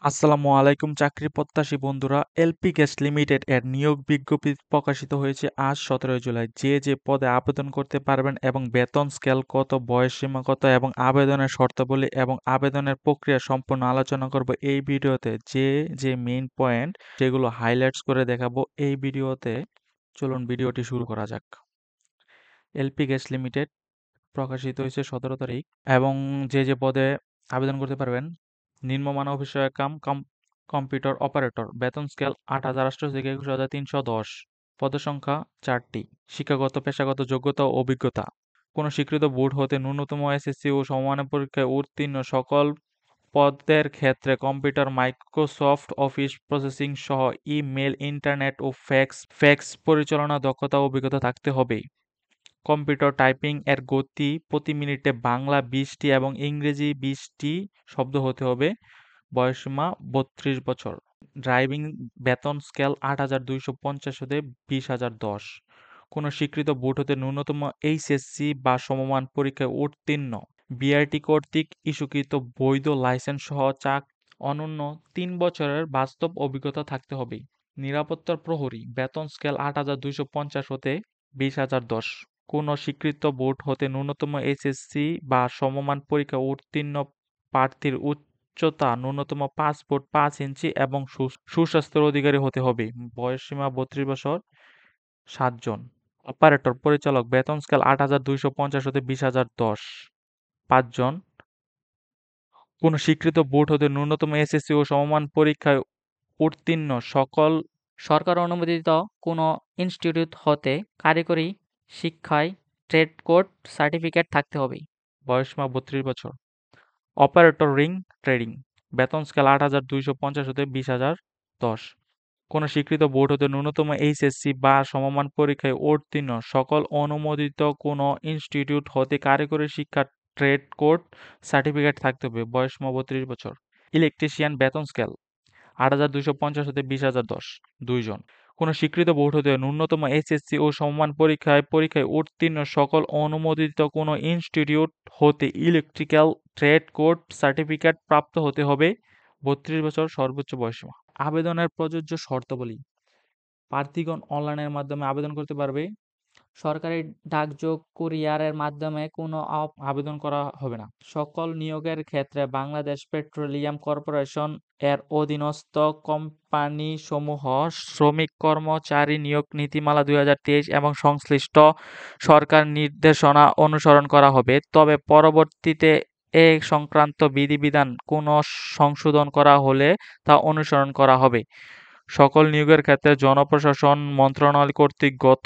আসসালামু আলাইকুম চাকরি প্রত্যাশী বন্ধুরা। এলপি গ্যাস লিমিটেড এর নিয়োগ বিজ্ঞপ্তি প্রকাশিত হয়েছে আজ 17 জুলাই। যে পদে আবেদন করতে পারবেন এবং বেতন স্কেল কত, বয়সসীমা কত এবং আবেদনের শর্তাবলী এবং আবেদনের প্রক্রিয়া সম্পূর্ণ আলোচনা করব এই ভিডিওতে। যে মেইন পয়েন্ট যেগুলো হাইলাইটস করে দেখাবো এই ভিডিওতে। চলুন ভিডিওটি শুরু করা যাক। এলপি গ্যাস লিমিটেড প্রকাশিত হয়েছে 17 তারিখ এবং যে পদে আবেদন করতে পারবেন: নিম্নমান অফিস সহায়ক কম্পিউটার অপারেটর। বেতন স্কেল ৮,৮০০ থেকে ২১,৩১০। পদের সংখ্যা ৪টি। শিক্ষাগত পেশাগত যোগ্যতা ও অভিজ্ঞতা: কোনো স্বীকৃত বোর্ড হতে ন্যূনতম এসএসসি ও সমমানের পরীক্ষায় উত্তীর্ণ। সকল পদের ক্ষেত্রে কম্পিউটার, মাইক্রোসফট অফিস প্রসেসিং সহ ইমেল, ইন্টারনেট ও ফ্যাক্স পরিচালনা দক্ষতা ও অভিজ্ঞতা থাকতে হবে। কম্পিউটার টাইপিং এর গতি প্রতি মিনিটে বাংলা ২০টি এবং ইংরেজি ২০টি শব্দ হতে হবে। বয়সসীমা ৩২ বছর। ড্রাইভিং। বেতন স্কেল ৮,২৫০ হতে ২০,০১০। কোনো স্বীকৃত বোর্ড হতে ন্যূনতম এইচএসসি বা সমমান পরীক্ষায় উত্তীর্ণ। বিআরটি কর্তৃক ইস্যুকৃত বৈধ লাইসেন্স সহ অনন্য ৩ বছরের বাস্তব অভিজ্ঞতা থাকতে হবে। নিরাপত্তার প্রহরী। বেতন স্কেল ৮,২৫০ হতে ২০,০১০। কোনো স্বীকৃত বোর্ড হতে ন্যূনতম এইচএসসি বা সমমান পরীক্ষায় উত্তীর্ণ প্রার্থীর উচ্চতা ন্যূনতম ৫ ফুট ৫ ইঞ্চি এবং সুস্বাস্থ্যের অধিকারী হতে হবে। বয়সসীমা ৩২ বছর। ৭ জন। অপারেটর পরিচালক। বেতন স্কেল ৮,২৫০ হতে ২০,০১০। ৫ জন। কোনো স্বীকৃত বোর্ড হতে ন্যূনতম এসএসসি ও সমমান পরীক্ষায় উত্তীর্ণ। সকল সরকার অনুমোদিত কোনো ইনস্টিটিউট হতে কারিগরি শিক্ষায় ট্রেড কোড সার্টিফিকেট থাকতে হবে। বয়সসীমা ৩২ বছর। Operator ring trading. বেতন স্কেল ৮,২৫০ হতে ২০,০১০। কোনো স্বীকৃত বোর্ড হতে ন্যূনতম এইচএসসি বা সমমান পরীক্ষায় উত্তীর্ণ। সকল অনুমোদিত কোনো ইনস্টিটিউট হতে কারিগরি শিক্ষা ট্রেড কোড সার্টিফিকেট থাকতে হবে। বয়সসীমা ৩২ বছর। ইলেকট্রিশিয়ান। বেতন স্কেল ৮,২৫০ হতে ২০,০১০। ২ জন। কোনো স্বীকৃত বোর্ড হতে ন্যূনতম এইচএসসি ও সমমান পরীক্ষায় উত্তীর্ণ। সকল অনুমোদিত কোনো ইনস্টিটিউট হতে ইলেকট্রিক্যাল ট্রেড কোড সার্টিফিকেট প্রাপ্ত হতে হবে। ৩২ বছর সর্বোচ্চ বয়সসীমা। আবেদনের প্রযোজ্য শর্তাবলী: প্রার্থীগণ অনলাইনের মাধ্যমে আবেদন করতে পারবে। সরকারি ডাকযোগ কুরিয়ারের মাধ্যমে কোনো আবেদন করা হবে না। সকল নিয়োগের ক্ষেত্রে বাংলাদেশ পেট্রোলিয়াম কর্পোরেশন এর অধীনস্থ কোম্পানিসমূহ শ্রমিক কর্মচারী নিয়োগ নীতিমালা ২০২৩ এবং সংশ্লিষ্ট সরকার নির্দেশনা অনুসরণ করা হবে। তবে পরবর্তীতে এ সংক্রান্ত বিধিবিধান কোনো সংশোধন করা হলে তা অনুসরণ করা হবে। সকল নিয়োগের ক্ষেত্রে জনপ্রশাসন মন্ত্রণালয় কর্তৃক গত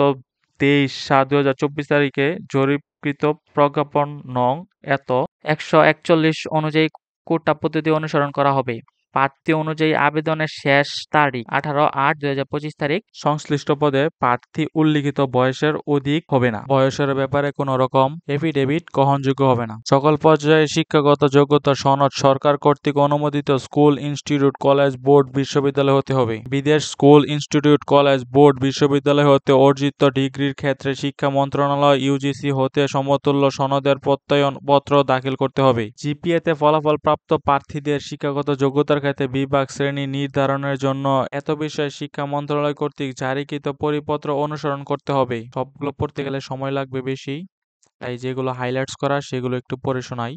২৩/৭/২০২৪ তারিখে জরিপকৃত প্রজ্ঞাপন নং. এত ১৪১ অনুযায়ী কোটা পদ্ধতি অনুসরণ করা হবে। প্রার্থী অনুযায়ী আবেদনের শেষ তারিখ ১৮/৮/২০২৫ তারিখ। সংশ্লিষ্ট পদে প্রার্থী উল্লিখিত বয়সের অধিক হবে না। বয়সের ব্যাপারে কোনো রকম এফিডেভিট গ্রহণযোগ্য হবে না। সকল পর্যায়ে শিক্ষাগত যোগ্যতা সনদ সরকার কর্তৃক অনুমোদিত স্কুল, ইনস্টিটিউট, কলেজ, বোর্ড, বিশ্ববিদ্যালয় হতে হবে। বিদেশ স্কুল, ইনস্টিটিউট, কলেজ, বোর্ড, বিশ্ববিদ্যালয় হতে অর্জিত ডিগ্রির ক্ষেত্রে শিক্ষা মন্ত্রণালয় ইউজিসি হতে সমতুল্য সনদের প্রত্যয়ন পত্র দাখিল করতে হবে। জিপিএতে ফলাফল প্রাপ্ত প্রার্থীদের শিক্ষাগত যোগ্যতার ক্ষেত্রে বিভাগ শ্রেণী নির্ধারণের জন্য এত বিষয়ে শিক্ষা মন্ত্রণালয় কর্তৃক জারিকৃত পরিপত্র অনুসরণ করতে হবে। সবগুলো পড়তে গেলে সময় লাগবে বেশি, তাই যেগুলো হাইলাইটস করা সেগুলো একটু পড়ে শোনাই।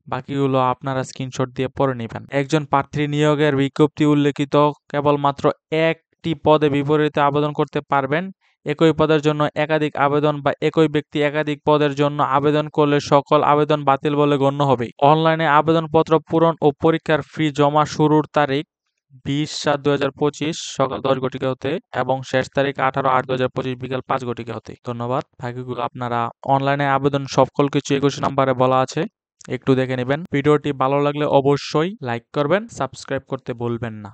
বাকিগুলো আপনারা স্ক্রিনশট দিয়ে পড়ে নেবেন। একজন প্রার্থী নিয়োগের বিজ্ঞপ্তি উল্লেখিত কেবলমাত্র একটি পদে বিপরীতে আবেদন করতে পারবেন। একই পদের জন্য একাধিক আবেদন বা একই ব্যক্তি একাধিক পদের জন্য আবেদন করলে সকল আবেদন বাতিল বলে গণ্য হবে। অনলাইনে আবেদনপত্র পূরণ ও পরীক্ষার ফি জমা শুরুর তারিখ ২০/৭/২০২৫ সকাল ১০ ঘটিকা হতে এবং শেষ তারিখ ১৮/৮/২০২৫ বিকাল ৫ ঘটিকা হতে। ধন্যবাদ। বাকিগুলো আপনারা অনলাইনে আবেদন সকল কিছু ২১ নম্বরে বলা আছে, একটু দেখে নেবেন। ভিডিওটি ভালো লাগলে অবশ্যই লাইক করবেন, সাবস্ক্রাইব করতে ভুলবেন না।